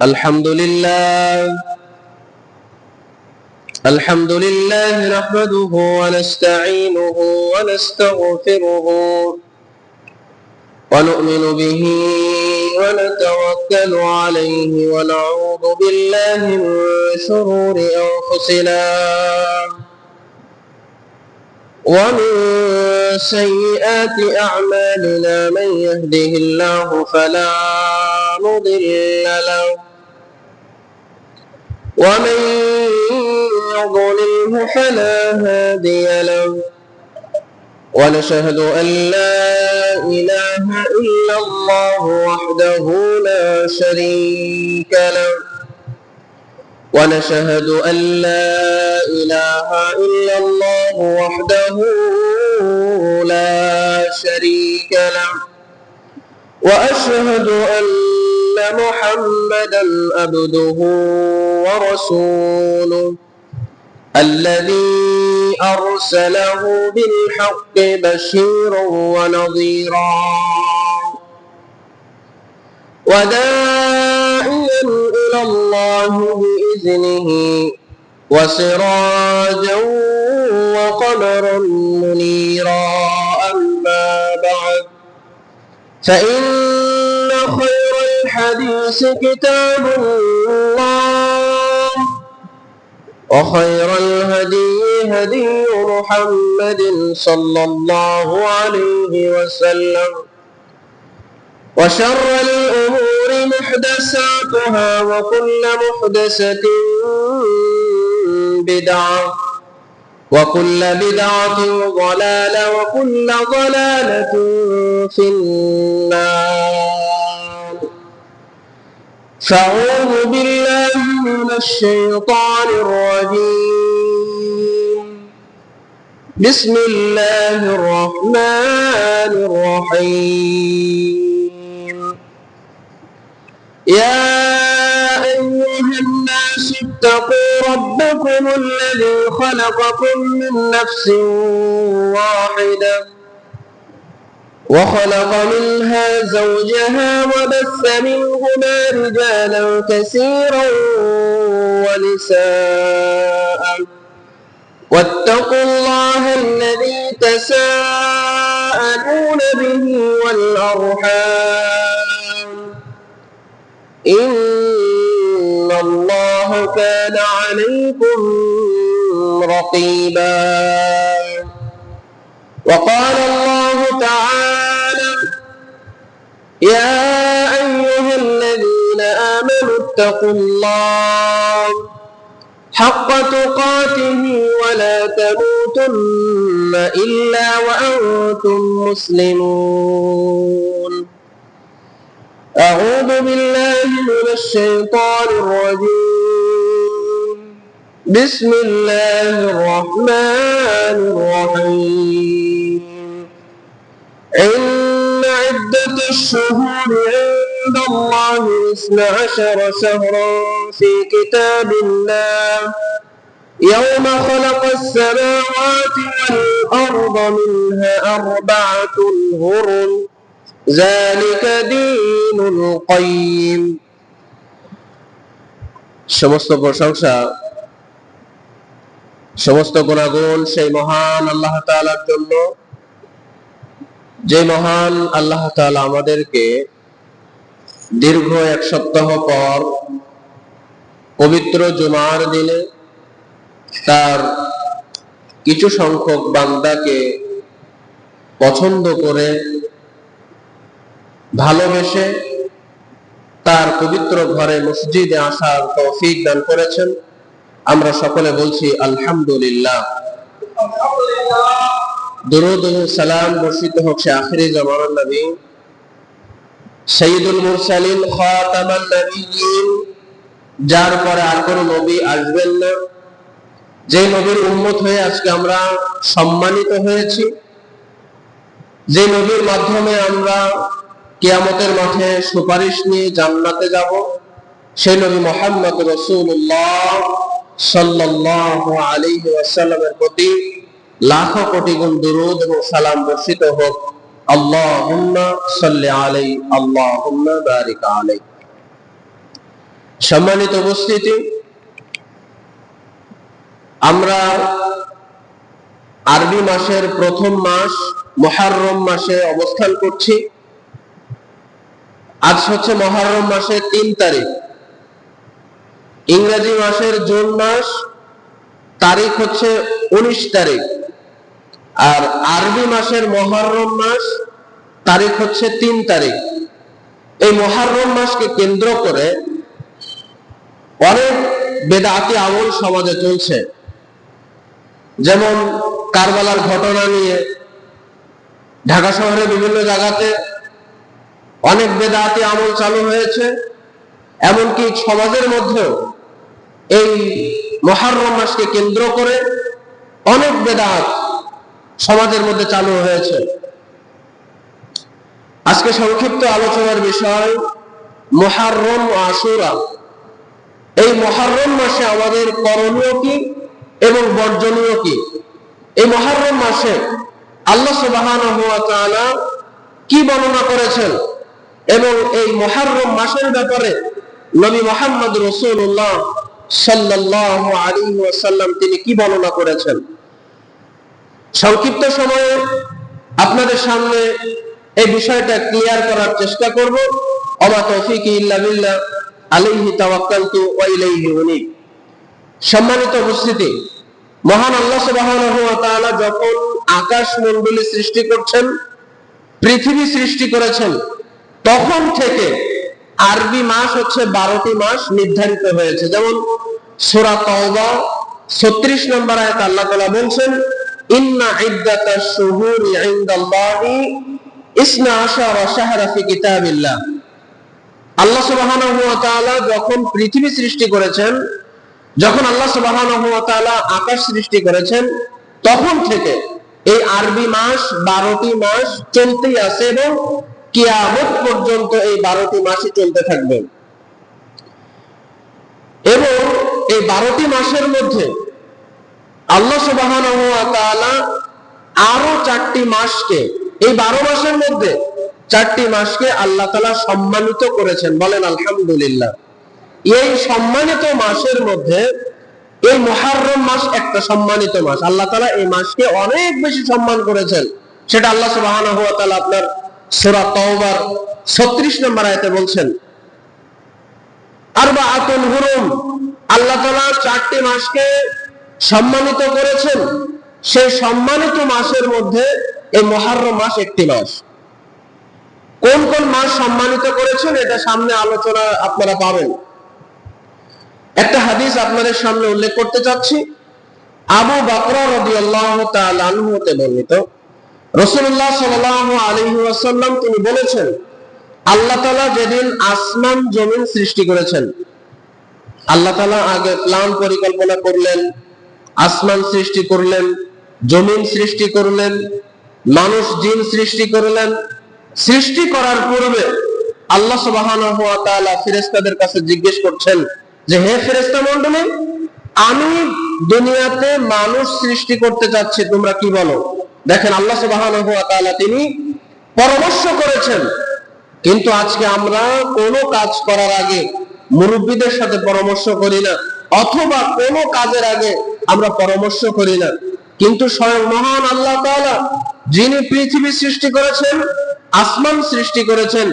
الحمد لله نحمده ونستعينه ونستغفره ونؤمن به ونتوكل عليه ونعوذ بالله من شرور أنفسنا ومن سيئات أعمالنا من يهده الله فلا مضل له ومن يضلله فلا هادي له ونشهد أن لا إله إلا الله وحده لا شريك له ونشهد أن لا إله إلا الله وحده لا شريك له وأشهد أن محمدا عبده ورسوله الذي أرسله بالحق بشيرا ونظيرا وداعيا إلى الله بإذنه وسراجا وقمرا منيرا أما بعد فإن خير الحديث كتاب الله وخير الهدي هدي محمد صلى الله عليه وسلم وشر الأمور محدثاتها وكل محدثة بدعة وكل بدعة ضلالة وكل ضلالة في النار فأعوذ بالله من الشيطان الرجيم بسم الله الرحمن الرحيم يا أيها الناس اتقوا ربكم الذي خلقكم من نفس واحدة وخلق منها زوجها وبث منهما رجالا كثيرا ونساء واتقوا الله الذي تساءلون به والأرحام إن الله كان عليكم رقيبا وقال الله تعالى يا أيها الذين آمنوا اتقوا الله حق تقاته ولا تموتن إلا وأنتم مسلمون أعوذ بالله من الشيطان الرجيم بسم الله الرحمن الرحيم إن عدة الشهور عند الله 12 شهرا في كتاب الله يوم خلق السماوات والأرض منها 4 هرم ذلك دين القيم সমস্ত প্রশংসা সমস্ত গুণাগুণ সেই মহান আল্লাহ তাআলার জন্য যে মহান আল্লাহ তাআলা আমাদেরকে দীর্ঘ 1 সপ্তাহ পর পবিত্র জুমার দিনে তার কিছু সংখ্যক বান্দাকে পছন্দ করে ভালোবেসে তার পবিত্র ঘরে মসজিদে আসার তৌফিক দান করেছেন। আমরা সকলে বলছি আলহামদুলিল্লাহ। দুরূদ ও সালাম বর্ষিত হোক সে আখিরি জামানার নবী সাইয়্যিদুল মুরসালিন খাতামান নবিয়্যিন, যার পরে আর কোনো নবী আসবেন না, যে নবীর উম্মত হয়ে আজকে আমরা সম্মানিত হয়েছি, যে নবীর মাধ্যমে আমরা কিয়ামতের মাঠে সুপারিশ নিয়ে জান্নাতে যাব, সেই নবী মুহাম্মদ রাসূলুল্লাহ সাল্লাল্লাহু আলাইহি ওয়াসাল্লামের প্রতি লাখো কোটি গুণ দুরূদ ও সালাম বর্ষিত হোক। আল্লাহুম্মা সাল্লি আলাইহি আল্লাহুম্মা বারিক আলাইহি। সম্মানিত উপস্থিতি, আমরা আরবি মাসের প্রথম মাস মুহররম মাসে অবস্থান করছি। আজ হচ্ছে মুহররম মাসের 3 তারিখ। ইংরেজি মাসের জুন মাস তারিখ হচ্ছে 19 তারিখ, আর আরবি মাসের মুহররম মাস তারিখ হচ্ছে 3 তারিখ। এই মুহররম মাসকে কেন্দ্র করে অনেক বেদাতি আমল সমাজে চলছে। যেমন কারবালার ঘটনা নিয়ে ঢাকা শহরে বিভিন্ন জায়গাতে অনেক বেদাতি আমল চালু হয়েছে। এমনকি সমাজের মধ্যেও এই মুহররম মাসকে কেন্দ্র করে অনেক বেদাত সমাজের মধ্যে চালু হয়েছে। আজকে সংক্ষিপ্ত আলোচনার বিষয় মুহররম ও আশুরা। এই মুহররম মাসে আমাদের করণীয় কি এবং বর্জনীয় কি? এই মুহররম মাসে আল্লাহ সুবহানাহু ওয়া তাআলা কি বর্ণনা করেছেন এবং এই মুহররম মাসের ব্যাপারে নবী মুহাম্মদ রাসূলুল্লাহ সাল্লাল্লাহু আলাইহি ওয়াসাল্লাম তিনি কি বর্ণনা করেছেন, সংক্ষিপ্ত সময়ে আপনাদের সামনে এই বিষয়টা ক্লিয়ার করার চেষ্টা করব। ওমা তৌফিকি ইল্লা বিল্লাহ, আলাইহি তাওয়াক্কালতু ওয়া ইলাইহি উনীব। সম্মানিত উপস্থিতি, মহান আল্লাহ সুবহানাহু ওয়া তাআলা যখন আকাশ মণ্ডলী সৃষ্টি করছেন, পৃথিবী সৃষ্টি করেছেন, তখন থেকে আরবি মাস হচ্ছে 12টি মাস নির্ধারিত হয়েছে। যেমন সূরা তাওবা 36 নম্বর আয়াত আল্লাহ তাআলা বলেন, ইন্না ইদ্দাতাশ শুহুরি ইনদাল্লাহি 12 শাহরা ফি কিতাবিল্লাহ। আল্লাহ সুবহানাহু ওয়া তাআলা যখন পৃথিবী সৃষ্টি করেছেন, যখন আল্লাহ সুবহানাহু ওয়া তাআলা আকাশ সৃষ্টি করেছেন, তখন থেকে এই আরবি মাস 12টি মাস চলতেই আছে এবং কিয়ামত পর্যন্ত এই 12টি মাসই চলতে থাকবে। এবং এই 12টি মাসের মধ্যে আল্লাহ সুবহানাহু ওয়া তাআলা আরো 4টি মাসকে, এই 12 মাসের মধ্যে 4টি মাসকে আল্লাহ তাআলা সম্মানিত করেছেন। বলেন আলহামদুলিল্লাহ। এই সম্মানিত মাসের মধ্যে এই মুহররম মাস একটা সম্মানিত মাস। আল্লাহ তাআলা এই মাসকে অনেক বেশি সম্মান করেছেন। সেটা আল্লাহ সুবহানাহু ওয়া তাআলা আপনার সূরা তাওবার 36 নম্বর আয়াতে বলছেন, আরবাআতুন হুরুম। আল্লাহ তাআলা 4টি মাসকে সম্মানিত করেছেন। সেই সম্মানিত মাসের মধ্যে এই মুহররম মাস একটি মাস। কোন কোন মাস সম্মানিত করেছেন এটা সামনে আলোচনা আপনারা পাবেন। একটা হাদিস আপনাদের সামনে উল্লেখ করতে চাচ্ছি। আবু বকর রাদিয়াল্লাহু তাআলা আনহু হতে বর্ণিত, রাসূলুল্লাহ সাল্লাল্লাহু আলাইহি ওয়াসাল্লাম তিনি বলেছেন, আল্লাহ তাআলা যেদিন আসমান জমিন সৃষ্টি করেছেন, আল্লাহ তাআলা আগে প্ল্যান পরিকল্পনা করলেন, আসমান সৃষ্টি করলেন, জমিন সৃষ্টি করলেন, মানুষ জিন সৃষ্টি করলেন। সৃষ্টি করার পূর্বে আল্লাহ সুবহানাহু ওয়া তাআলা ফেরেশতাদের কাছে জিজ্ঞেস করছেন যে, হে ফেরেশতা মণ্ডলী, আমি দুনিয়াতে মানুষ সৃষ্টি করতে চাচ্ছি, তোমরা কি বলো? দেখেন আল্লাহ সুবহানাহু ওয়া তাআলা তিনি পরামর্শ করেছেন। কিন্তু আজকে আমরা কোনো কাজ করার আগে মুরব্বীদের সাথে পরামর্শ করি না, অথবা কোনো কাজের আগে আমরা পরামর্শ করি না। কিন্তু স্বয়ং মহান আল্লাহ তাআলা যিনি পৃথিবী সৃষ্টি করেছেন, আসমান সৃষ্টি করেছেন,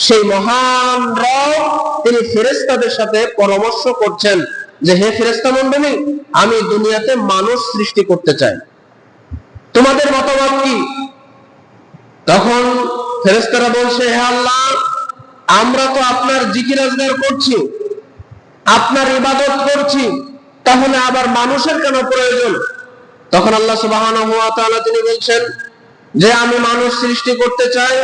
সেই মহান রব তিনি ফেরেশতাদের সাথে পরামর্শ করছেন যে, হে ফেরেশতা মণ্ডলী, আমি দুনিয়াতে মানুষ সৃষ্টি করতে চাই, তোমাদের মতামত কি? তখন ফেরেশতারা বলছে, হে আল্লাহ, আমরা তো আপনার জিকির আজগার করছি, আপনার ইবাদত করছি, তাহলে আবার মানুষের কেন প্রয়োজন? তখন আল্লাহ সুবহানাহু ওয়া তাআলা তিনি বলছেন যে, আমি মানুষ সৃষ্টি করতে চাই,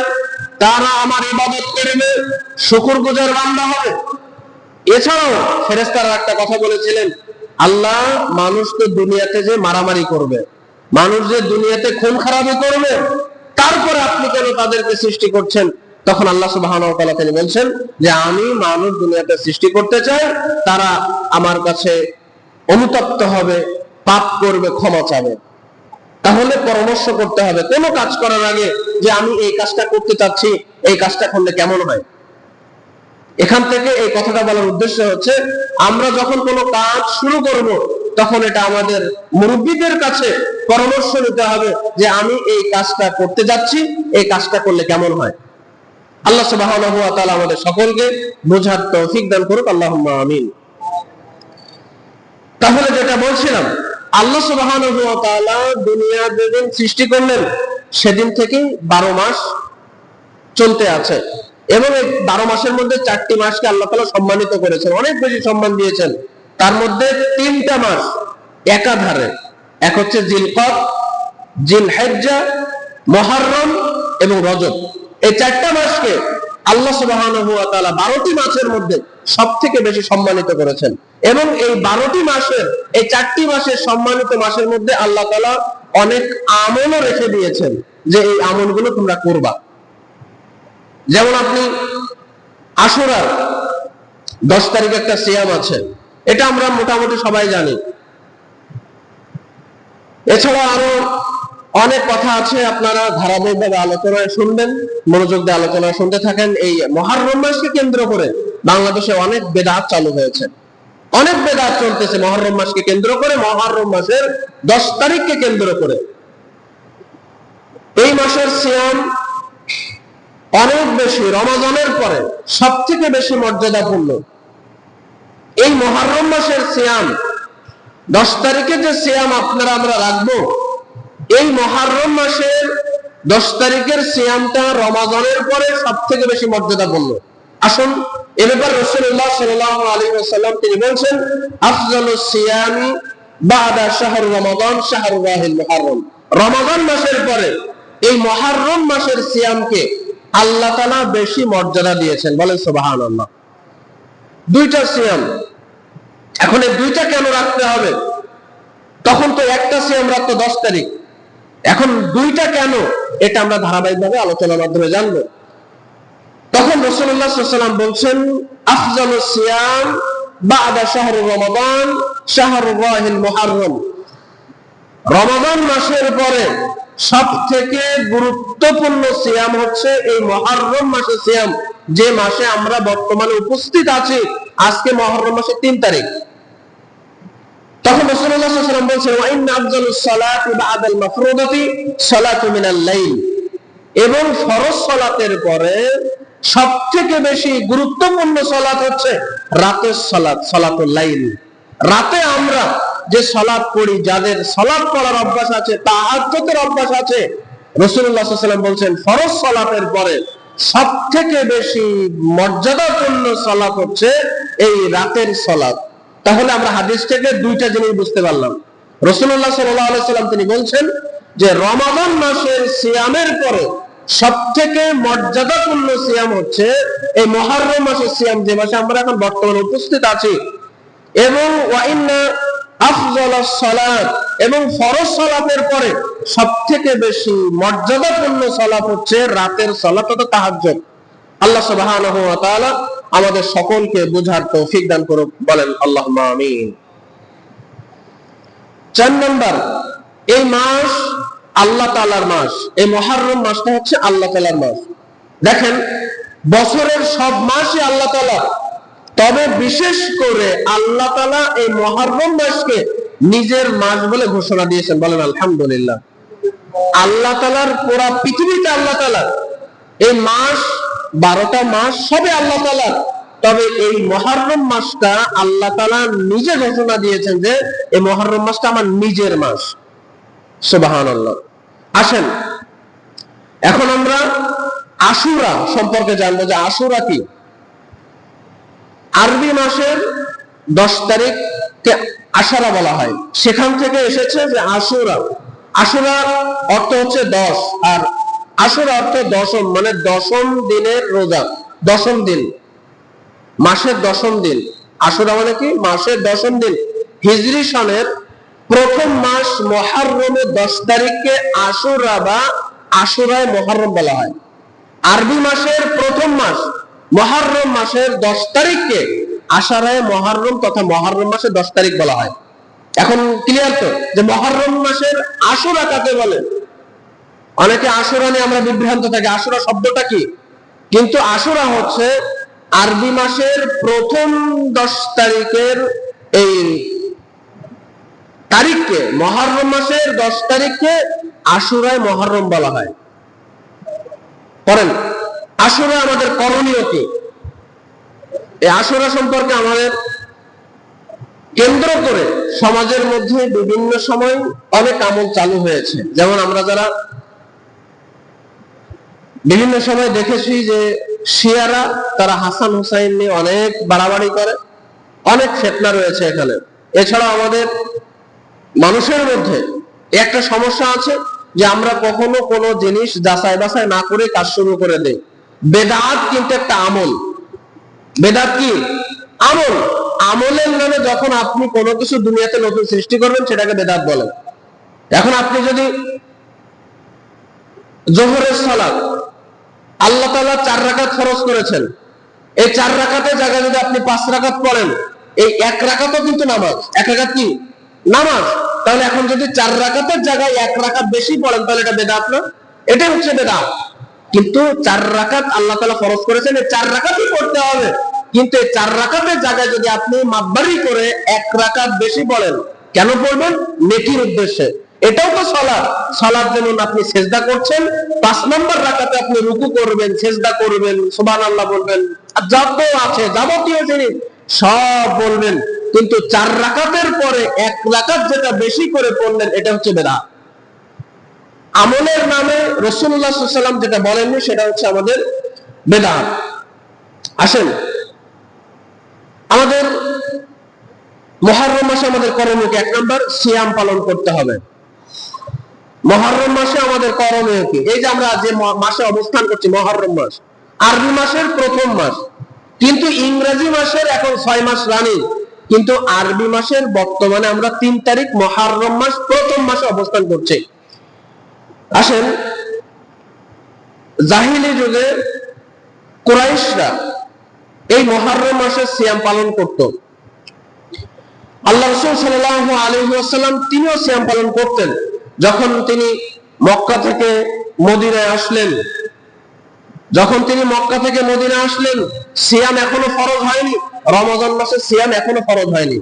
তারা আমার ইবাদত করবে, শুকরগুজার বান্দা হবে। এছাড়াও ফেরেশতারা একটা কথা বলেছিলেন, আল্লাহ, মানুষ তো দুনিয়াতে যে মারামারি করবে, মানুষ যে দুনিয়াতে খুন খারাপি করবে, তারপরে আপনি কেন তাদেরকে সৃষ্টি করছেন? তখন আল্লাহ সুবহানাহু ওয়া তাআলা তিনি বলছেন যে, আমি মানুষ দুনিয়াতে সৃষ্টি করতে চাই, তারা আমার কাছে অনুতপ্ত হবে, পাপ করবে, ক্ষমা চাবে। তাহলে পরামর্শ করতে হবে কোনো কাজ করার আগে যে, আমি এই কাজটা করতে চাচ্ছি, এই কাজটা করলে কেমন হয়। এখান থেকে এই কথাটা বলার উদ্দেশ্য হচ্ছে, আমরা যখন কোনো কাজ শুরু করব তখন এটা আমাদের মুরব্বীদের কাছে পরামর্শ নিতে হবে যে আমি এই কাজটা করতে যাচ্ছি, এই কাজটা করলে কেমন হয়। আল্লাহ সুবহানাহু ওয়া তাআলা আমাদের সকলকে বোঝার তৌফিক দান করুক, আল্লাহুম্মা আমিন। তাহলে যেটা বলছিলাম, আল্লাহ সুবহানাহু ওয়া তাআলা দুনিয়া যেদিন সৃষ্টি করলেন সেদিন থেকে 12 মাস চলতে আছে, এবং এই 12 মাসের মধ্যে 4টি মাসকে আল্লাহ তাআলা সম্মানিত করেছেন, অনেক বেশি সম্মান দিয়েছেন। তার মধ্যে 3টা মাস একাধারে, এক হচ্ছে জিলকদ, জিলহিজ্জা, মুহররম এবং রজব। এই 4টা মাসকে আল্লাহ সুবহানাহু ওয়া তাআলা 12টি মাসের মধ্যে সবথেকে বেশি সম্মানিত করেছেন। এবং এই 12টি মাসের, এই 4টি মাসের সম্মানিত মাসের মধ্যে আল্লাহ তাআলা অনেক আমলও রেখে দিয়েছেন যে এই আমলগুলো তোমরা করবা। যেমন আপনি আশুরার 10 তারিখ একটা সিয়াম আছে, এটা আমরা মোটামুটি সবাই জানি। এছাড়া আরো অনেক কথা আছে, আপনারা ধারাবাহিকভাবে আলোচনায় শুনবেন, মনোযোগ দিয়ে আলোচনা শুনতে থাকেন। এই মুহররম মাসকে কেন্দ্র করে বাংলাদেশে অনেক বেদাত চালু হয়েছে, অনেক বেদাত চলতেছে মুহররম মাসকে কেন্দ্র করে, মুহররম মাসের 10 তারিখকে কেন্দ্র করে। এই মাসের সিয়াম অনেক বেশি, রমাদানের পরে সবথেকে বেশি মর্যাদাপূর্ণ। এই মুহররম মাসের সিয়াম, 10 তারিখে যে সিয়াম আমরা রাখবো, এই মুহররম মাসের 10 তারিখের সিয়ামটা রমাদানের পরে সবথেকে বেশি মর্যাদাপূর্ণ। আসুন এ ব্যাপারে রাসূলুল্লাহ সাল্লাল্লাহু আলাইহি ওয়াসাল্লাম তিনি বলেন, আফজালুস সিয়ামি বাদা শাহর রমাদান শাহরুল্লাহিল মুহররম। রমাদান মাসের পরে এই মুহররম মাসের সিয়ামকে আল্লাহ তাআলা বেশি মর্যাদা দিয়েছেন, বলেন সুবহানাল্লাহ। 2টা সিয়াম, এখন এই 2টা কেন রাখতে হবে? তখন তো একটা সিয়াম রাখতো 10 তারিখ, এখন 2টা কেন, এটা আমরা ধারাবাহিকভাবে আলোচনার মাধ্যমে জানবো। তখন রাসূলুল্লাহ সাল্লাল্লাহু আলাইহি ওয়াসাল্লাম বলছেন, আফজালুস সিয়াম বাদা শাহর রমাদান শাহরুল্লাহিল মুহররম। রমাদান মাসের পরে সবথেকে গুরুত্বপূর্ণ সিয়াম হচ্ছে এই মুহররম মাসের সিয়াম, যে মাসে আমরা বর্তমানে উপস্থিত আছি। আজকে মুহররম মাসের 3 তারিখ। তখন রাসূলুল্লাহ সাল্লাল্লাহু আলাইহি ওয়াসাল্লাম বলেন, ওয়া ইন্না আফজালুস সালাতি বাদাল মাফরুদাতি সালাতু মিনাল লাইল। এবং ফরজ সালাতের পরে সবথেকে বেশি গুরুত্বপূর্ণ সালাত হচ্ছে রাতের সালাত, সালাতুল লাইল। রাতে আমরা যে সালাত পড়ি, যাদের সালাত পড়ার অভ্যাস আছে, তাহাজ্জুদের অভ্যাস আছে, রাসূলুল্লাহ সাল্লাল্লাহু আলাইহি ওয়াসাল্লাম বলেন ফরজ সালাতের পরে সবথেকে বেশি মর্যাদাপূর্ণ সালাত হচ্ছে এই রাতের সালাত। তাহলে আমরা হাদিস থেকে 2টা জিনিস বুঝতে পারলাম। রাসূলুল্লাহ সাল্লাল্লাহু আলাইহি ওয়াসাল্লাম তিনি বলছেন যে রমাদান মাসের সিয়ামের পরে সবথেকে মর্যাদাপূর্ণ সিয়াম হচ্ছে এই মুহররম মাসের সিয়াম, যে মাসে আমরা এখন বর্তমানে উপস্থিত আছি। এবং ওয়া ইন্না আফজালাস সালাত, এবং ফরজ সালাতের পরে সবথেকে বেশি মর্যাদাপূর্ণ সালাত হচ্ছে রাতের সালাত অর্থাৎ তাহাজ্জুদ। আল্লাহ সুবহানাহু ওয়া তাআলা আমাদের সকলকে বোঝার তৌফিক দান করুক, বলেন আল্লাহুম্মা আমিন। 4 নাম্বার, এই মাস আল্লাহ তাআলার মাস। এই মুহররম মাসটা হচ্ছে আল্লাহ তাআলার মাস। দেখেন, বছরের সব মাসই আল্লাহ তাআলা, তবে বিশেষ করে আল্লাহ তাআলা এই মুহররম মাসকে নিজের মাস বলে ঘোষণা দিয়েছেন, বলেন আলহামদুলিল্লাহ। আল্লাহ তাআলার পুরো পৃথিবীতে আল্লাহ তাআলা এই মাস, 12টা মাস সবে আল্লাহ তাআলার, তবে এই মুহররম মাসটা আল্লাহ তাআলা নিজে ঘোষণা দিয়েছেন যে এই মুহররম মাসটা আমার নিজের মাস। সুবহানাল্লাহ। আসেন এখন আমরা আশুরা সম্পর্কে জানবো যে আশুরা কি। আরবি মাসের 10 তারিখকে আশারা বলা হয়, সেখান থেকে এসেছে যে আশুরা। আশুরা অর্থ হচ্ছে 10, আর আশুরা অর্থ দশম, মানে 10ম দিনের রোজা, 10ম দিন, মাসের 10ম দিন। আশুরা মানে কি? মাসের 10ম দিন। হিজরি সনের প্রথম মাস মুহররমের 10 তারিখকে আশুরা বা আশুরায়ে মুহররম বলা হয়। আরবি মাসের প্রথম মাস মুহররম মাসের 10 তারিখকে আশারায়ে মুহররম তথা মুহররম মাসের 10 তারিখ বলা হয়। এখন ক্লিয়ার তো যে মুহররম মাসের আশুরা কাকে বলে? অনেকে আশুরা নিয়ে আমরা বিভ্রান্ত থাকি, আশুরা শব্দটা কি? কিন্তু আশুরা হচ্ছে আরবি মাসের প্রথম 10 তারিখের এই তারিখকে, মুহররম মাসের 10 তারিখকে আশুরায়ে মুহররম বলা হয়। পড়েন, আশুরা আমাদের করণীয় কি? এই আশুরা সম্পর্কে আমাদের কেন্দ্র করে সমাজের মধ্যে বিভিন্ন সময় অনেক আমল চালু হয়েছে। যেমন আমরা যারা বিভিন্ন সময় দেখেছি যে শিয়ারা তারা হাসান হুসাইন নিয়ে অনেক বাড়াবাড়ি করে, অনেক ফিতনা রয়েছে এখানে। এছাড়া আমাদের মানুষের মধ্যে একটা সমস্যা আছে যে আমরা কখনো কোনো জিনিস যাচাই বাছাই না করে কাজ শুরু করে দেই। বেদাত কিন্তু একটা আমল। বেদাত কি? আমল। আমলের নামে যখন আপনি কোনো কিছু দুনিয়াতে নতুন সৃষ্টি করবেন সেটাকে বেদাত বলেন। এখন আপনি যদি জোহরের সালাত আল্লাহ তাআলা 4 রাকাত ফরজ করেছেন, এই 4 রাকাতের জায়গায় যদি আপনি 5 রাকাত পড়েন, এই 1 রাকাতও কিন্তু নামাজ। 1 রাকাত কি? নামাজ। তাহলে এখন যদি 4 রাকাতের জায়গায় 1 রাকাত বেশি পড়েন তাহলে এটা বেদাত না? এটাই হচ্ছে বেদাত। কিন্তু 4 রাকাত আল্লাহ তাআলা ফরজ করেছেন, এই 4 রাকাতই পড়তে হবে। কিন্তু এই 4 রাকাতের জায়গায় যদি আপনি মাপবাড়ি করে 1 রাকাত বেশি পড়েন, কেন পড়বেন? নেকির উদ্দেশ্যে। এটাও তো সালাত। সালাত যেমন আপনি সিজদা করছেন, 5 নম্বর রাকাতে আপনি রুকু করবেন, সিজদা করবেন, সুবহানাল্লাহ বলবেন, আর যত আছে যাবতীয় জিনিস সব বলবেন। কিন্তু 4 রাকাতের পরে 1 রাকাত যেটা বেশি করে পড়লেন, এটা হচ্ছে বেদাত। আমলের নামে রাসূলুল্লাহ সাল্লাল্লাহু আলাইহি ওয়াসাল্লাম যেটা বলেননি সেটা হচ্ছে আমাদের বেদাত। আসেন, আমাদের মুহররম মাসে আমাদের করণীয় কি? 1 নাম্বার, সিয়াম পালন করতে হবে। মুহররম মাসে আমাদের করণীয় কি? এই যে আমরা যে মাসে অবস্থান করছি, মুহররম মাস আরবি মাসের প্রথম মাস, কিন্তু ইংরেজি মাসের এখন 6 মাস রানিং। কিন্তু আরবি মাসের বর্তমানে আমরা 3 তারিখ মুহররম মাস প্রথম মাসে অবস্থান করছি। আসেন, জাহিলি যুগে কুরাইশরা এই মুহররম মাসে সিয়াম পালন করত। আল্লাহ রাসূল সাল্লাল্লাহু আলাইহি ওয়াসাল্লাম তিনিও সিয়াম পালন করতেন। যখন তিনি মক্কা থেকে মদিনায় আসলেন, সিয়াম এখনো ফরজ হয়নি, রমজান মাসে সিয়াম এখনো ফরজ হয়নি।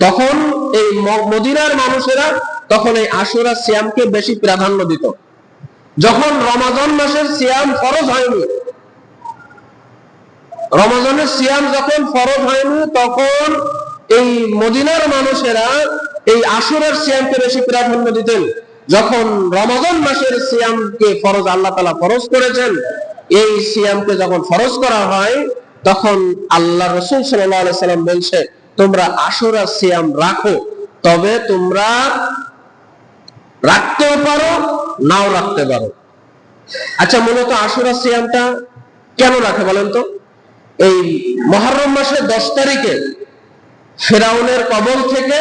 তখন এই মদিনার মানুষেরা তখন এই আশুরা সিয়ামকে বেশি প্রাধান্য দিত। যখন রমজান মাসের সিয়াম ফরজ হয়নি, রমজানের সিয়াম যখন ফরজ হয়নি, তখন এই মদিনার মানুষেরা এই আশুরার সিয়ামকে বেশি প্রাধান্য দিতেন। যখন রমজান মাসের সিয়ামকে ফরজ আল্লাহ তাআলা ফরজ করেছেন, এই সিয়ামকে যখন ফরজ করা হয়, তখন আল্লাহ রাসূল সাল্লাল্লাহু আলাইহি সাল্লাম বলছে, তোমরা আশুরা সিয়াম রাখো, তবে তোমরা রাখতেও পারো, নাও রাখতে পারো। আচ্ছা, মূলত আশুরা সিয়ামটা কেন রাখে বলেন তো? এই মুহররম মাসের 10 তারিখে ফিরাউনের কবল থেকে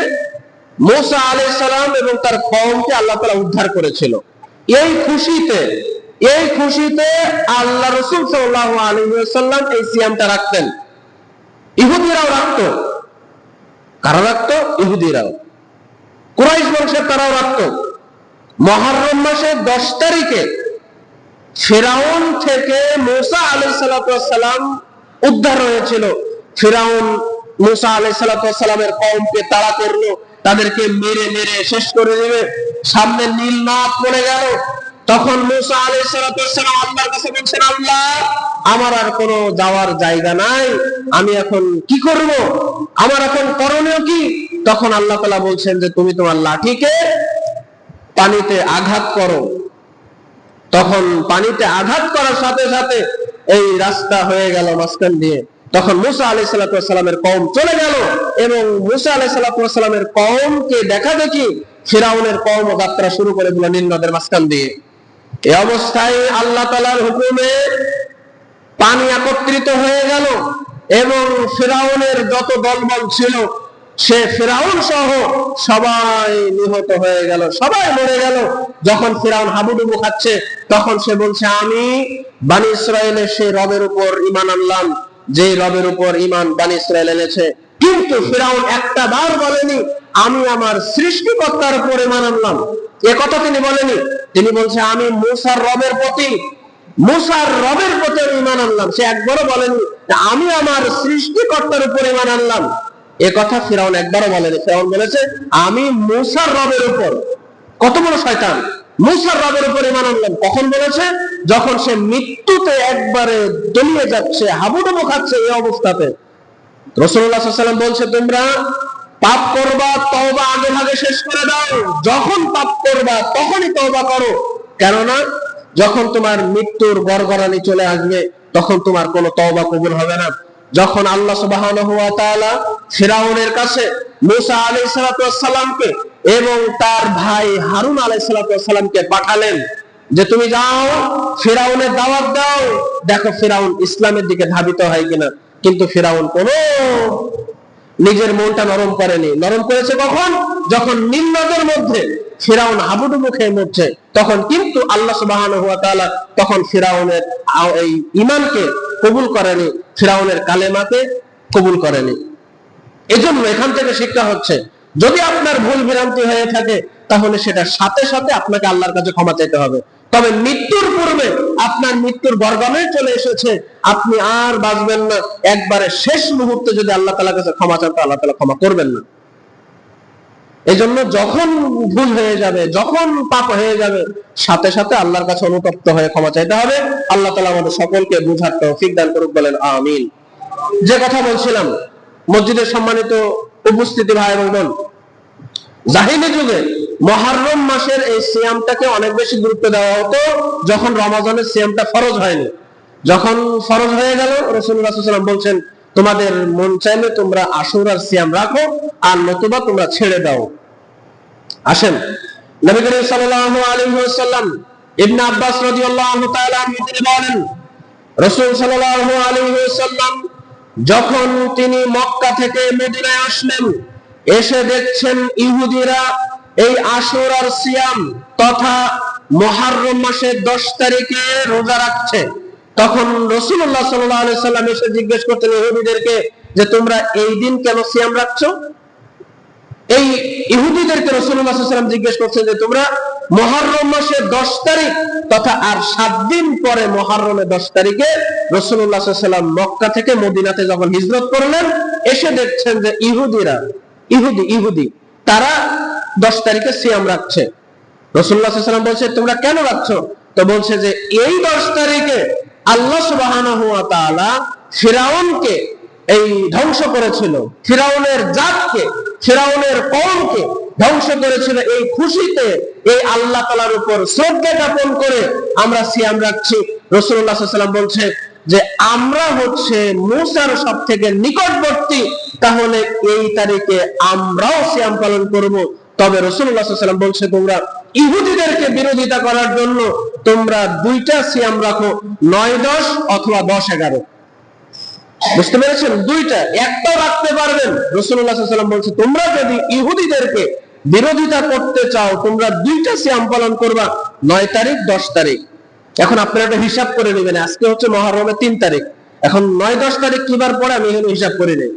মুসা আলাইহিস সালাম এবং তার কওমকে আল্লাহ তাআলা উদ্ধার করেছিল। এই খুশিতে আল্লাহ রাসূল সাল্লাল্লাহু আলাইহি ওয়াসাল্লাম এই সিয়ামটা রাখতেন। ইহুদিরাও রাখতো। কারা রাখতো? ইহুদিরাও, কুরাইশ বংশের তারাও রাখতো। মুহররম মাসের 10 তারিখে ফিরাউন থেকে মুসা আলাইহিস সালাম উদ্ধার হয়েছিল। ফিরাউন মুসা আলাইহিস সালামের কওমকে তাড়া করলো, তাদেরকে মেরে মেরে শেষ করে দিবে। সামনে নীল নদ পড়ে গেল। তখন মুসা আলাইহিস সালাম আল্লাহর কাছে বলছেন, আল্লাহ, আমার আর কোনো যাওয়ার জায়গা নাই, আমি এখন কি করব? আমার এখন করণীয় কি? তখন আল্লাহ তাআলা বলছেন যে তুমি তোমার লাঠিকে পানিতে আঘাত করো। তখন পানিতে আঘাত করার সাথে সাথে এই রাস্তা হয়ে গেল মাঝখান দিয়ে। তখন মুসা আলাইহিস সালামের কওম চলে গেল এবং মুসা আলাইহিস সালামের কওমকে দেখা দেখি ফিরাউনের কওম যাত্রা শুরু করে দিল নীল নদের মাঝখান দিয়ে। এই অবস্থায় আল্লাহ তাআলার হুকুমে পানি একত্রিত হয়ে গেল এবং ফিরাউনের যত দলবল ছিল, সে ফিরাউন সহ সবাই নিহত হয়ে গেল, সবাই মরে গেল। যখন ফিরাউন হাবুডুবু খাচ্ছে, তখন সে বলছে, আমি বনি ইসরাইলের সেই রবের উপর ঈমান আনলাম যে রবের উপর ঈমান বনি ইসরাইল এনেছে। কিন্তু ফিরাউন একটা বার বলেনি আমি আমার সৃষ্টিকর্তার উপর ঈমান আনলাম। এ কথা তিনি বলেনি। তিনি বলছে, আমি মুসার রবের প্রতি মুসার রবের প্রতি ঈমান আনলাম। সে একবারও বলেনি আমি আমার সৃষ্টিকর্তার উপর ঈমান আনলাম, এ কথা ফিরাউন একবারও বলেনি। ফিরাউন বলেছে আমি মুসার রবের উপর। কত বড় শয়তান! মুসার রবের উপর ঈমান আনলাম কখন বলেছে? যখন সে মৃত্যুতে একবারে তলিয়ে যাচ্ছে, হাবুডুবু খাচ্ছে, এই অবস্থাতে রাসূলুল্লাহ সাল্লাল্লাহু আলাইহি ওয়াসাল্লাম বলছে তোমরা পাপ করবা, তওবা আগে ভাগে শেষ করে দাও। যখন পাপ করবা তখনই তওবা করো, কেননা যখন তোমার মৃত্যুর গড়গড়ানি চলে আসবে তখন তোমার কোনো তওবা কবুল হবে না। যখন আল্লাহ সুবহানাহু ওয়া তাআলা ফিরাউনের কাছে মুসা আলাইহিস সালাতু ওয়াস সালামকে এবং তার ভাই হারুন আলাইহিস সালাতু ওয়াস সালামকে পাঠালেন যে তুমি যাও ফিরাউনের দাওয়াত দাও, দেখো ফিরাউন ইসলামের দিকে ধাবিত হয় কিনা। কিন্তু ফিরাউন কোনো নিজের মনটা নরম করেনি। নরম করেছে কখন? যখন নিম্নদের মধ্যে ফিরাউন হাবুডুবু খেয়ে মরছে, তখন কিন্তু আল্লাহ সুবহানাহু ওয়া তাআলা তখন ফিরাউনের এই ঈমানকে কবুল করেনি, ফিরাউনের কালেমাকে কবুল করেনি। এজন্য এখান থেকে শিক্ষা হচ্ছে যদি আপনার ভুল ভ্রান্তি হয়ে থাকে তাহলে সেটা সাথে সাথে আপনাকে আল্লাহর কাছে ক্ষমা চাইতে হবে। তবে মৃত্যুর পূর্বে আপনার মৃত্যুর গড়গড়ানি চলে এসেছে, আপনি আর বাঁচবেন না, একবারে শেষ মুহূর্তে যদি আল্লাহ তাআলার কাছে ক্ষমা চান আল্লাহ তাআলা ক্ষমা করবেন না। এজন্য যখন ভুল হয়ে যাবে, যখন পাপ হয়ে যাবে, সাথে সাথে আল্লাহর কাছে অনুতপ্ত হয়ে ক্ষমা চাইতে হবে। আল্লাহ তাআলা আমাদের সকলকে বুঝার তৌফিক দান করুক, বলেন আমিন। যে কথা বলছিলাম, মসজিদের সম্মানিত উপস্থিতি ভাই এবং বোন, জাহিলি যুগে মুহররম মাসের এই সিয়ামটাকে অনেক বেশি গুরুত্ব দেওয়া হতো যখন রমাজানের সিয়ামটা ফরজ হয়নি। যখন ফরজ হয়ে গেল রাসূলুল্লাহ সাল্লাল্লাহু আলাইহি ওয়াসাল্লাম বলছেন তোমাদের মন চাইলে তোমরা আশুরার সিয়াম রাখো, আর নতুবা তোমরা ছেড়ে দাও। আসেন নবী করিম সাল্লাল্লাহু আলাইহি ওয়াসাল্লাম ইবনে আব্বাস রাদিয়াল্লাহু তাআলা আনহু তিনি বলেন রাসূল সাল্লাল্লাহু আলাইহি ওয়াসাল্লাম যখন তিনি মক্কা থেকে মদিনায় আসলেন, এসে দেখছেন ইহুদিরা এই আশুরার সিয়াম তথা মুহররম মাসের 10 তারিখে রোজা রাখছে। তখন রাসূলুল্লাহ সাল্লাল্লাহু আলাইহি ওয়াসাল্লাম এসে জিজ্ঞেস করতেন ইহুদিদেরকে যে তোমরা এই দিন কেন সিয়াম রাখছো? এই ইহুদিদেরকে রাসূলুল্লাহ সাল্লাল্লাহু আলাইহি ওয়াসাল্লাম জিজ্ঞেস করছেন যে তোমরা মুহররম মাসের 10 তারিখ তথা আর 7 দিন পরে মুহররমের 10 তারিখে রাসূলুল্লাহ সাল্লাল্লাহু আলাইহি ওয়াসাল্লাম মক্কা থেকে মদিনাতে যখন হিজরত করলেন, এসে দেখছেন যে ইহুদিরা ইহুদি তারা 10 তারিখে সিয়াম রাখছে। রাসূলুল্লাহ সাল্লাল্লাহু আলাইহি ওয়াসাল্লাম বলছে তোমরা কেন রাখছো? তো বলছে যে এই 10 তারিখে আল্লাহ সুবহানাহু ওয়া তাআলা ফিরাউনকে এই ধ্বংস করেছিল, ফিরাউনের জাতকে, ফিরাউনের কওমকে ধ্বংস করেছিল। এই খুশিতে এই আল্লাহ তাআলার উপর শ্রদ্ধা জ্ঞাপন করে আমরা সিয়াম রাখছি। রাসূলুল্লাহ সাল্লাল্লাহু আলাইহি ওয়াসাল্লাম বলছে যে আমরা হচ্ছে মুসার সবথেকে নিকটবর্তী, তাহলে এই তারিখে আমরাও সিয়াম পালন করব। তবে রাসূলুল্লাহ সাল্লাল্লাহু আলাইহি ওয়াসাল্লাম বলছে তোমরা ইহুদিদেরকে বিরোধিতা করার জন্য তোমরা দুইটা সিয়াম রাখো, 9-10 অথবা 10-11। বুঝতে পেরেছেন? দুইটা, একটাও রাখতে পারবেন। রাসূলুল্লাহ সাল্লাল্লাহু আলাইহি ওয়াসাল্লাম বলছে তোমরা যদি ইহুদিদেরকে বিরোধিতা করতে চাও তোমরা দুইটা সিয়াম পালন করবা, 9 তারিখ 10 তারিখ। এখন আপনারা একটা হিসাব করে নেবেন, আজকে হচ্ছে মুহররমের 3 তারিখ, এখন 9-10 তারিখ কি বার পড়ে আমি এখানে হিসাব করে নেই।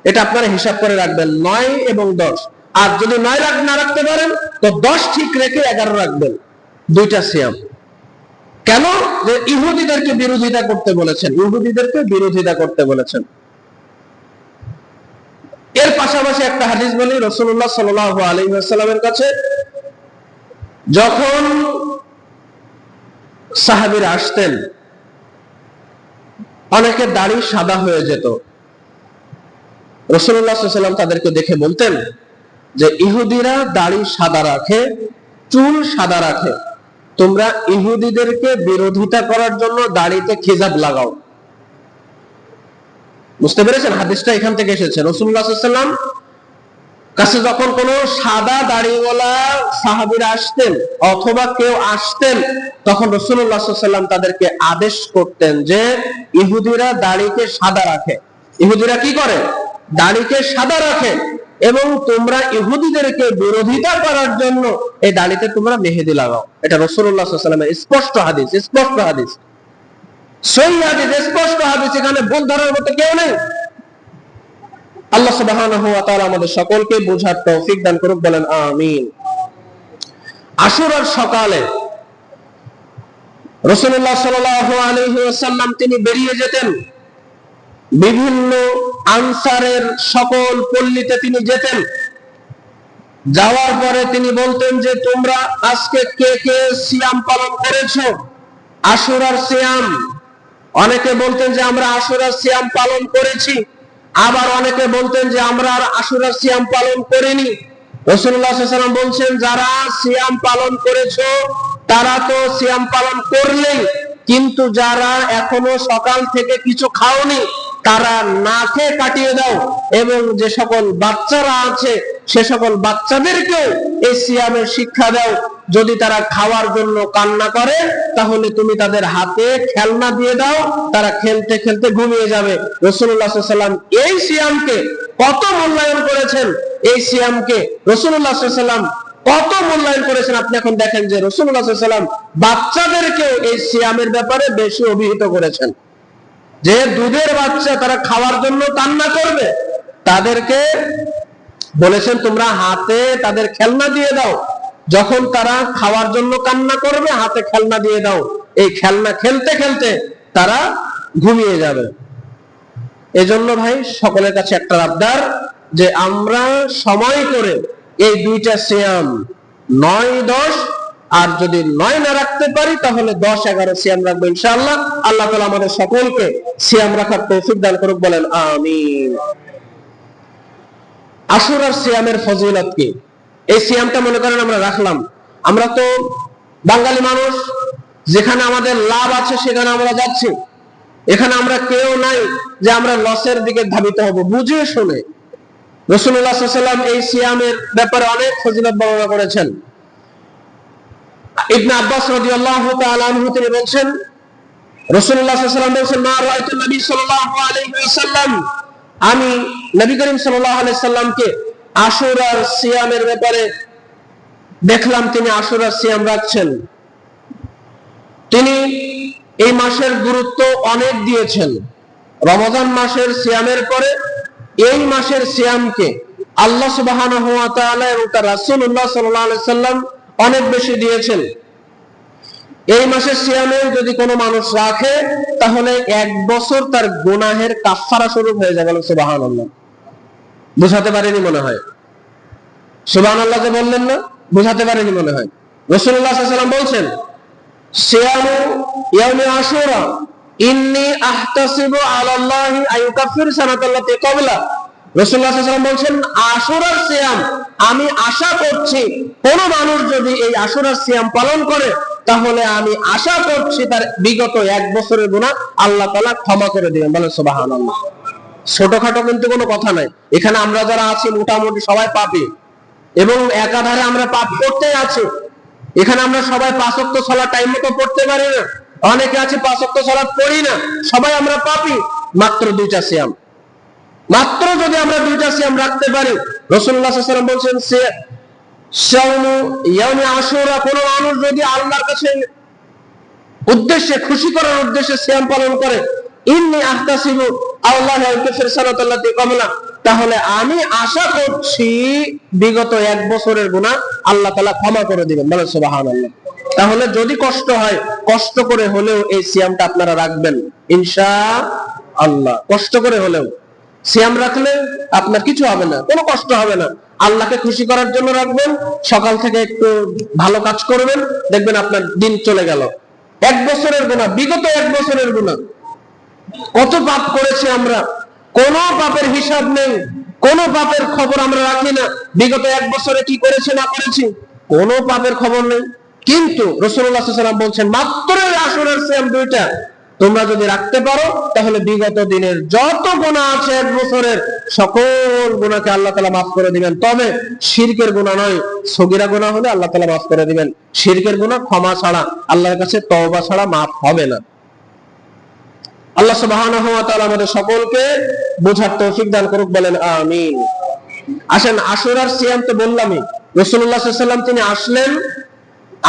এটা আপনারা হিসাব করে রাখবেন 9 এবং 10। আর যদি 9 না রাখতে পারেন তো 10 ঠিক রেখে 11 রাখবেন, দুইটা সিয়াম। কেন? যে ইহুদিদেরকে বিরোধিতা করতে বলেছেন, ইহুদিদেরকে বিরোধিতা করতে বলেছেন। এর পাশাপাশি একটা হাদিস বলি, রাসূলুল্লাহ সাল্লাল্লাহু আলাইহি ওয়াসাল্লামের কাছে যখন সাহাবীরা আসতেন অনেকের দাড়ি সাদা হয়ে যেত। রাসূলুল্লাহ সাল্লাল্লাহু আলাইহি ওয়াসাল্লাম তাদেরকে দেখে বলতেন যে ইহুদিরা দাড়ি সাদা রাখে, চুল সাদা রাখে, তোমরা ইহুদিদেরকে বিরোধিতা করার জন্য দাড়িতে খিজাব লাগাও। বুঝতে পেরেছেন? হাদিসটা এখান থেকে এসেছে। রাসূলুল্লাহ সাল্লাল্লাহু আলাইহি ওয়াসাল্লাম কাছে যখন কোনো সাদা দাড়িওয়ালা সাহাবীরা আসতেন অথবা কেউ আসতেন, তখন রাসূলুল্লাহ সাল্লাল্লাহু আলাইহি ওয়াসাল্লাম তাদেরকে আদেশ করতেন যে ইহুদিরা দাড়িকে সাদা রাখে। ইহুদিরা কি করে? দাড়িকে সাদা রাখে, এবং তোমরা ইহুদিদেরকে বিরোধিতা করার জন্য এই দাড়িতে তোমরা মেহেদি লাগাও। এটা রাসূলুল্লাহ সাল্লাল্লাহু আলাইহি ওয়াসাল্লামের স্পষ্ট হাদিস, স্পষ্ট হাদিস, সহিহ হাদিস, স্পষ্ট হাদিস, এখানে ভুল ধরার মতো কেউ নেই। আল্লাহ সুবহানাহু ওয়া তাআলা আমাদের সকলকে বোঝার তৌফিক দান করুক, বলেন আমিন। আশুরার সকালে রাসূলুল্লাহ সাল্লাল্লাহু আলাইহি ওয়াসাল্লাম তিনি বেরিয়ে যেতেন, বিভিন্ন আনসারের সকল পল্লীতে তিনি যেতেন। যাওয়ার পরে তিনি বলতেন যে তোমরা আজকে কে কে সিয়াম পালন করেছো, আশুরার সিয়াম। অনেকে বলতেন যে আমরা আশুরার সিয়াম পালন করেছি, আবার অনেকে বলতেন যে আমরা আর আশুরার সিয়াম পালন করিনি। রাসূলুল্লাহ সাল্লাল্লাহু আলাইহি ওয়াসাল্লাম বলছেন যারা সিয়াম পালন করেছো তারা তো সিয়াম পালন করলেই, কিন্তু যারা এখনো সকাল থেকে কিছু খাওনি তারা না খেয়ে কাটিয়ে দাও, এবং যে সকল বাচ্চারা আছে সে সকল বাচ্চাদেরকেও এই সিয়ামের শিক্ষা দাও। যদি তারা খাওয়ার জন্য কান্না করে তাহলে তুমি তাদের হাতে খেলনা দিয়ে দাও, তারা খেলতে খেলতে ঘুমিয়ে যাবে। রাসূলুল্লাহ সাল্লাল্লাহু আলাইহি ওয়াসাল্লাম এই সিয়ামকে কত মূল্যায়ন করেছেন, এই সিয়ামকে রাসূলুল্লাহ সাল্লাল্লাহু আলাইহি ওয়াসাল্লাম কত মূল্যায়ন করেছেন। আপনি এখন দেখেন যে রাসূলুল্লাহ সাল্লাল্লাহু আলাইহি ওয়াসাল্লাম বাচ্চাদেরকেও এই সিয়ামের ব্যাপারে বেশি অভিহিত করেছেন। যে দুধের বাচ্চা তারা খাওয়ার জন্য কান্না করবে তাদেরকে বলেছেন তোমরা হাতে তাদের খেলনা দিয়ে দাও, যখন তারা খাওয়ার জন্য কান্না করবে হাতে খেলনা দিয়ে দাও, এই খেলনা খেলতে খেলতে তারা ঘুমিয়ে যাবে। এজন্য ভাই সকলের কাছে একটা আবদার যে আমরা সময় করে এই দুইটা সিয়াম 9-10, আর যদি 9 না রাখতে পারি তাহলে 10-11 সিয়াম রাখবো ইনশাআল্লাহ। আল্লাহ তাআলা আমাদের সকলকে সিয়াম রাখার তৌফিক দান করুক, বলেন আমিন। আশুরার সিয়ামের ফজিলত কি? এই সিয়ামটা মনে করেন আমরা রাখলাম, আমরা তো বাঙালি মানুষ, যেখানে আমাদের লাভ আছে সেখানে আমরা যাচ্ছি, এখানে আমরা কেউ নাই যে আমরা লসের দিকে ধাবিত হব, বুঝে শুনে। রাসূলুল্লাহ সাল্লাল্লাহু আলাইহি ওয়াসাল্লাম এই সিয়ামের ব্যাপারে অনেক ফজিলত বর্ণনা করেছেন। ইবনে আব্বাস রাদিয়াল্লাহু তাআলা আনহু তিনি বলেন রাসূলুল্লাহ সাল্লাল্লাহু আলাইহি ওয়াসাল্লাম বলেন মা রাআইতু নবী সাল্লাল্লাহু আলাইহি ওয়াসাল্লাম, আমি নবী করিম সাল্লাল্লাহু আলাইহি ওয়াসাল্লামকে আশুরার সিয়ামের ব্যাপারে দেখলাম তিনি আশুরার সিয়াম রাখছেন। তিনি এই মাসের গুরুত্ব অনেক দিয়েছেন। রমজান মাসের সিয়ামের পরে এই মাসের সিয়ামকে আল্লাহ সুবহানাহু ওয়া তাআলা এবং তার রাসূলুল্লাহ সাল্লাল্লাহু আলাইহি ওয়াসাল্লাম অনেক বেশি দিয়েছেন। এই মাসের সিয়ামে যদি কোনো মানুষ রাখে তাহলে 1 বছর তার গুনাহের কাফফারা স্বরূপ হয়ে যাবে। সুবহানাল্লাহ, বুঝাতে পারেনি মনে হয়, সুবহানাল্লাহ যে বললেন না, বুঝাতে পারেনি মনে হয়। রাসূলুল্লাহ সাল্লাল্লাহু আলাইহি ওয়াসাল্লাম বলছেন সিয়ামু ইয়াউমি আশুরা ইন্নী আহতাসিবু আলাল্লাহি আইয়ুকাফির সানাতাল্লাতি ক্বাবলা। রাসূলুল্লাহ সাল্লাল্লাহু আলাইহি ওয়াসাল্লাম বলছেন আশুরার সিয়াম আমি আশা করছি কোন মানুষ যদি এই আশুরার সিয়াম পালন করে তাহলে আমি আশা করছি তার বিগত 1 বছরের গুনাহ আল্লাহ তাআলা ক্ষমা করে দিবেন। বলেন সুবহানাল্লাহ। ছোটখাটো কিন্তু কোনো কথা নাই, এখানে আমরা যারা আছি মোটামুটি সবাই পাপী এবং একাধারে আমরা পাপ করতে আছি। এখানে আমরা সবাই 5 ওয়াক্ত সালাত টাইম মতো পড়তে পারি না, অনেকে আছে 5 ওয়াক্ত সালাত পড়ি না, সবাই আমরা পাপী। মাত্র 2টা সিয়াম, মাত্র যদি আমরা 2টা সিয়াম রাখতে পারি, রাসূলুল্লাহ সাল্লাল্লাহু আলাইহি ওয়াসাল্লাম বলছেন শাওমু ইয়াউমি আশুরা, কোন মানুষ যদি আল্লাহর কাছে উদ্দেশ্যে খুশি করার উদ্দেশ্যে সিয়াম পালন করে ইন্নী আহতাসিবু আল্লাহু ইয়াগফির সানাতাল্লাতি ক্বাবলা, তাহলে আমি আশা করছি বিগত 1 বছরের গুনাহ আল্লাহ তাআলা ক্ষমা করে দিবেন। বলেন সুবহানাল্লাহ। তাহলে যদি কষ্ট হয়, কষ্ট করে হলেও এই সিয়ামটা আপনারা রাখবেন ইনশাআল্লাহ। কষ্ট করে হলেও সিয়াম রাখলে আপনার কিছু হবে না, কোনো কষ্ট হবে না। আল্লাহকে খুশি করার জন্য রাখবেন, সকাল থেকে একটু ভালো কাজ করবেন, দেখবেন আপনার দিন চলে গেল। 1 বছরের গুনাহ, বিগত 1 বছরের গুনাহ, কত পাপ করেছি আমরা, কোন পাপের হিসাব নেই, কোন পাপের খবর আমরা রাখি না। বিগত 1 বছরে কি করেছি না করেছি কোন পাপের খবর নেই। কিন্তু রাসূলুল্লাহ সাল্লাল্লাহু আলাইহি ওয়াসাল্লাম বলছেন মাত্র আশুরার সিয়াম 2টা তোমরা যদি রাখতে পারো তাহলে বিগত দিনের যত গুনাহ আছে 1 বছরের সকল গুনাহকে আল্লাহ তাআলা মাফ করে দিবেন। তবে শিরকের গুনাহ নয়, সগীরা গুনাহ হলে আল্লাহ তাআলা মাফ করে দিবেন। শিরকের গুনাহ ক্ষমা ছাড়া, আল্লাহর কাছে তওবা ছাড়া মাফ হবে না। আল্লাহ সুবহানাহু ওয়া তাআলা আমাদের সকলকে বোঝার তৌফিক দান করুক, বলেন আমিন। আসেন আশুরার সিয়াম তো বললামই, রাসূলুল্লাহ সাল্লাল্লাহু আলাইহি ওয়াসাল্লাম তিনি আসলেন,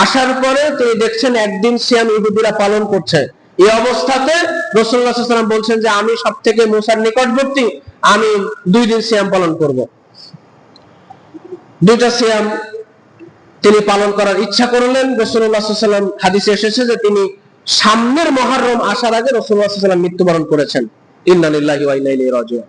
আসার পরে তিনি দেখছেন একদিন সিয়াম ইহুদিরা পালন করছে। এই অবস্থাতে রাসূলুল্লাহ সাল্লাল্লাহু আলাইহি ওয়াসাল্লাম বলছেন যে আমি সবথেকে মুসার নিকটবর্তী, আমি 2 দিন সিয়াম পালন করব। 2টা সিয়াম তিনি পালন করার ইচ্ছা করলেন। রাসূলুল্লাহ সাল্লাল্লাহু আলাইহি ওয়াসাল্লাম হাদিসে এসেছে যে তিনি সামনের মুহররম আসার আগে রাসূলুল্লাহ সাল্লাল্লাহু আলাইহি ওয়াসাল্লাম মৃত্যুবরণ করেছেন। ইন্না লিল্লাহি ওয়া ইন্না ইলাইহি রাজিউন।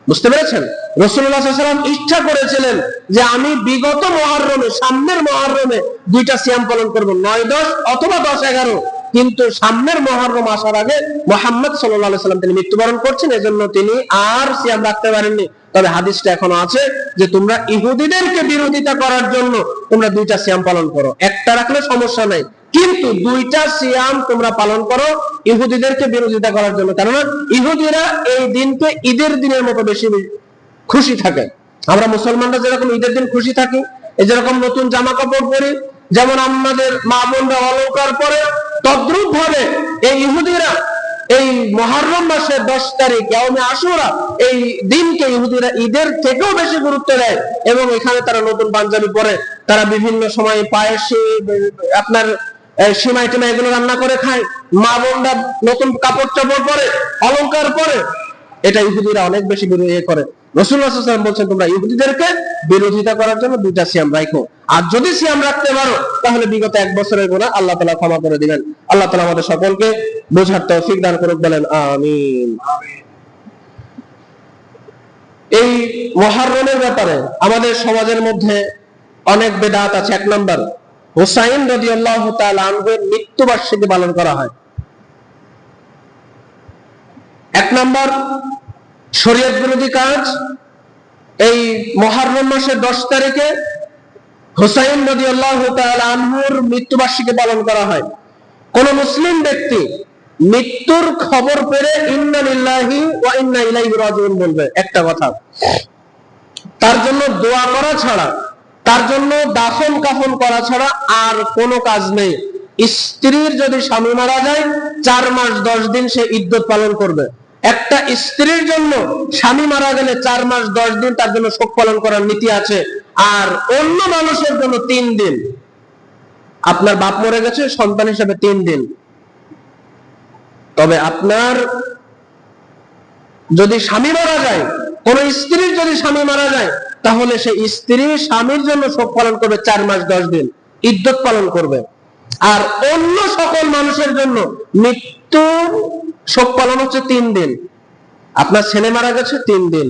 বুঝতে পেরেছেন? রাসূলুল্লাহ সাল্লাল্লাহু আলাইহি ওয়াসাল্লাম ইচ্ছা করেছিলেন যে আমি বিগত মুহররমে, সামনের মুহররমে দুইটা সিয়াম পালন করব, 9-10 অথবা 10-11, কিন্তু সামনের মুহররম আসার আগে মুহাম্মদ সাল্লাল্লাহু আলাইহি ওয়াসাল্লাম তিনি মৃত্যুবরণ করছেন, এজন্য তিনি আর সিয়াম রাখতে পারেননি। তবে হাদিসটা এখনো আছে যে তোমরা ইহুদিদেরকে বিরোধিতা করার জন্য তোমরা দুইটা সিয়াম পালন করো, একটা রাখলে সমস্যা নাই, কিন্তু দুইটা সিয়াম তোমরা পালন করো ইহুদিদেরকে বিরোধিতা করার জন্য। কারণ ইহুদিরা এই দিনকে ঈদের দিনের মতো বেশি খুশি থাকে। আমরা মুসলমানরা যেরকম ঈদের দিন খুশি থাকি, এই যেরকম নতুন জামা কাপড় পরি, যেমন আমাদের মা বোনরা অলংকার পরে, তদ্রূপ ভাবে এই ইহুদিরা এই মুহররম মাসের 10 তারিখ ইয়াউমে আশুরা, এই দিনকে ইহুদিরা ঈদের থেকেও বেশি গুরুত্ব দেয় এবং এখানে তারা নতুন পাঞ্জাবি পরে, তারা বিভিন্ন সময় পায়েস, আপনার সিমাই টিমাই এগুলো রান্না করে খায়, মা বোনরা নতুন কাপড় চাপড় পরে, অলংকার পরে, এটা ইহুদিরা অনেক বেশি বিরোধিতা করে। রাসূলুল্লাহ সাল্লাল্লাহু আলাইহি ওয়াসাল্লাম বলছেন তোমরা ইহুদিদেরকে বিরোধিতা করার জন্য দুইটা সিয়াম রাখো, আর যদি সিয়াম রাখতে পারো তাহলে বিগত 1 বছরের গুনাহ আল্লাহ তাআলা ক্ষমা করে দিবেন। আল্লাহ তাআলা আমাদের সকলকে বোঝার তৌফিক দান করুক, বলেন আমিন। এই মুহররমের ব্যাপারে আমাদের সমাজের মধ্যে অনেক বিদআত আছে। 1 নাম্বার, হুসাইন রাদিয়াল্লাহু তাআলা আনহুর মৃত্যুবার্ষিকী পালন করা হয়। 1 নাম্বার শরীয়ত বিরোধী কাজ, এই মুহররম মাসের 10 তারিখে হুসাইন রাদিয়াল্লাহু তাআলা আনহুর মৃত্যুবার্ষিকী পালন করা হয়। কোন মুসলিম ব্যক্তি মৃত্যুর খবর পেলে ইন্না লিল্লাহি ওয়া ইন্না ইলাইহি রাজিউন বলবে, একটা কথা, তার জন্য দোয়া করা ছাড়া, তার জন্য দাফন কাফন করা ছাড়া আর কোনো কাজ নেই। স্ত্রীর যদি স্বামী মারা যায় 4 মাস 10 দিন সে ইদ্যত পালন করবে। একটা স্ত্রীর জন্য স্বামী মারা গেলে 4 মাস 10 দিন তার জন্য শোক পালন করার নীতি আছে। আর অন্য মানুষের জন্য 3 দিন। আপনার বাপ মরে গেছে, সন্তান হিসেবে 3 দিন। তবে আপনার যদি স্বামী মারা যায়, কোন স্ত্রীর যদি স্বামী মারা যায়, তাহলে সে স্ত্রী স্বামীর জন্য শোক পালন করবে 4 মাস 10 দিন, ইদ্যত পালন করবে। আর অন্য সকল মানুষের জন্য মৃত্যুর শোক পালন হচ্ছে 3 দিন। আপনার ছেলে মারা গেছে 3 দিন,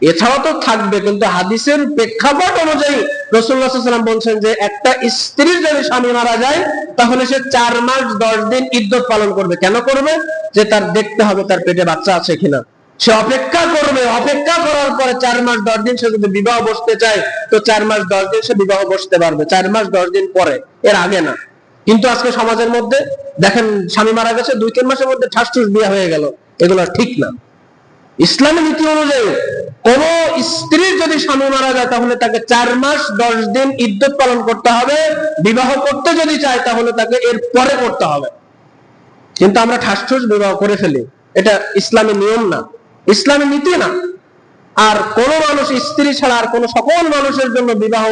এছাড়াও তো থাকবে, কিন্তু হাদিসের প্রেক্ষাপট অনুযায়ী রাসূলুল্লাহ সাল্লাল্লাহু আলাইহি ওয়াসাল্লাম বলছেন যে একটা স্ত্রীর যদি স্বামী মারা যায় তাহলে সে 4 মাস 10 দিন ইদ্যত পালন করবে। কেন করবে? যে তার দেখতে হবে তার পেটে বাচ্চা আছে কিনা, সে অপেক্ষা করবে। অপেক্ষা করার পরে 4 মাস 10 দিন সে যদি বিবাহ বসতে চায় তো 4 মাস 10 দিন সে বিবাহ বসতে পারবে, 4 মাস 10 দিন পরে, এর আগে না। কিন্তু আজকে সমাজের মধ্যে দেখেন স্বামী মারা গেছে 2-3 মাসের মধ্যে ঠাসঠুস বিয়ে হয়ে গেল, এগুলো ঠিক না। ইসলামী নীতি অনুযায়ী কোন স্ত্রীর যদি স্বামী মারা যায় তাহলে তাকে 4 মাস 10 দিন ইদ্যত পালন করতে হবে। বিবাহ করতে যদি চায় তাহলে তাকে এর পরে করতে হবে। কিন্তু আমরা ঠাসঠুস বিবাহ করে ফেলি, এটা ইসলামী নিয়ম না, ইসলামী নীতি না। আর কোন মানুষ স্ত্রী ছাড়া আর কোন সকল মানুষের জন্য বিবাহ,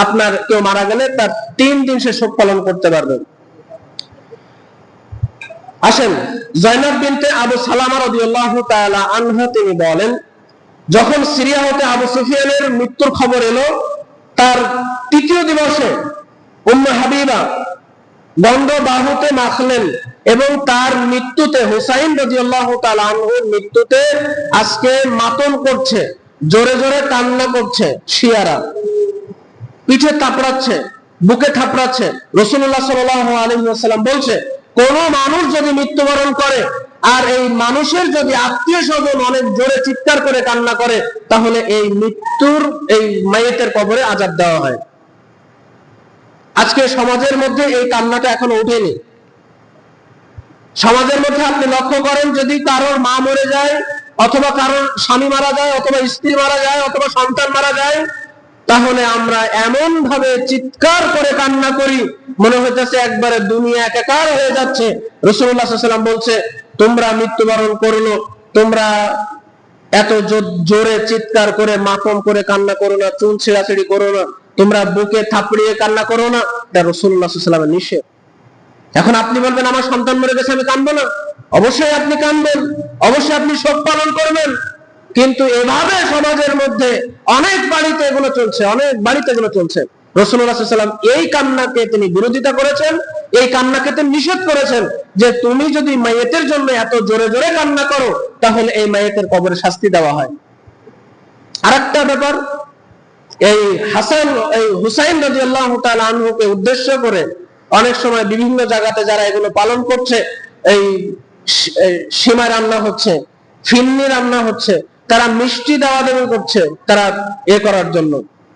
আপনার কেউ মারা গেলে তার 3 দিন সে শোক পালন করতে পারবে। আসেন, যায়েনব বিনতে আবু সালামা রাদিয়াল্লাহু তাআলা আনহা তিনি বলেন, যখন সিরিয়া হতে আবু সুফিয়ানের মৃত্যুর খবর এলো, তার 3য় দিবসে উম্মে হাবিবা গন্ধ বাহুতে মাখলেন এবং তার মৃত্যুতে, হুসাইন রাদিয়াল্লাহু তাআলা আনহুর মৃত্যুতে আজকে মাতম করছে, জোরে জোরে কান্না করছে শিয়ারা, পিঠে থাপড়াচ্ছে, বুকে থাপড়াচ্ছে। রাসূলুল্লাহ সাল্লাল্লাহু আলাইহি ওয়াসাল্লাম বলছে, কোন মানুষ যদি মৃত্যুবরণ করে আর এই মানুষের যদি আত্মীয় স্বজন অনেক জোরে চিৎকার করে কান্না করে তাহলে এই মৃত্যুর, এই মাইয়েতের কবরে আযাব দেওয়া হয়। আজকে সমাজের মধ্যে এই কান্নাটা এখনো ওঠেনি। সমাজের মধ্যে আপনি লক্ষ্য করেন, যদি কারোর মা মরে যায় অথবা কারোর স্বামী মারা যায় অথবা স্ত্রী মারা যায় অথবা সন্তান মারা যায়, তাহলে আমরা এমন ভাবে চিৎকার করে কান্না করি মনে হইতেছে একবারে দুনিয়া একাকার হয়ে যাচ্ছে। রাসূলুল্লাহ সাল্লাল্লাহু আলাইহি ওয়াসাল্লাম বলছে, তোমরা মৃত্যুবরণ করলো, তোমরা এত জোরে চিৎকার করে মাতম করে কান্না করো না, চুল ছেঁড়াছেড়ি করো না, তোমরা বুকে থাপড়িয়ে কান্না করো না, এটা রাসূলুল্লাহ সাল্লাল্লাহু আলাইহি ওয়াসাল্লামের নিষেধ। এখন আপনি বলবেন আমার সন্তান মরে গেছে আমি কাঁদবো না? অবশ্যই আপনি কাঁদবেন, অবশ্যই আপনি শোক পালন করবেন। কিন্তু এভাবে সমাজের মধ্যে অনেক বাড়িতে এগুলো চলছে, অনেক বাড়িতে এগুলো চলছে। রাসূলুল্লাহ সাল্লাল্লাহু আলাইহি ওয়াসাল্লাম এই কান্নাকে তিনি বিরোধিতা করেছেন, এই কান্নাকে তিনি নিষেধ করেছেন যে তুমি যদি মাইয়েতের জন্য এত জোরে জোরে কান্না করো তাহলে এই মাইয়েতের কবরে শাস্তি দেওয়া হয়। আরেকটা ব্যাপার, এই হাসান এই হুসাইন রাদিয়াল্লাহু তাআলা আনহুকে উদ্দেশ্য করে অনেক সময় বিভিন্ন জায়গাতে যারা এগুলো পালন করছে, এই সীমা রান্না হচ্ছে, ফিন্নি রান্না হচ্ছে, তারা মিষ্টি দেওয়া দেওয়া করছে তারা এ করার জন্য।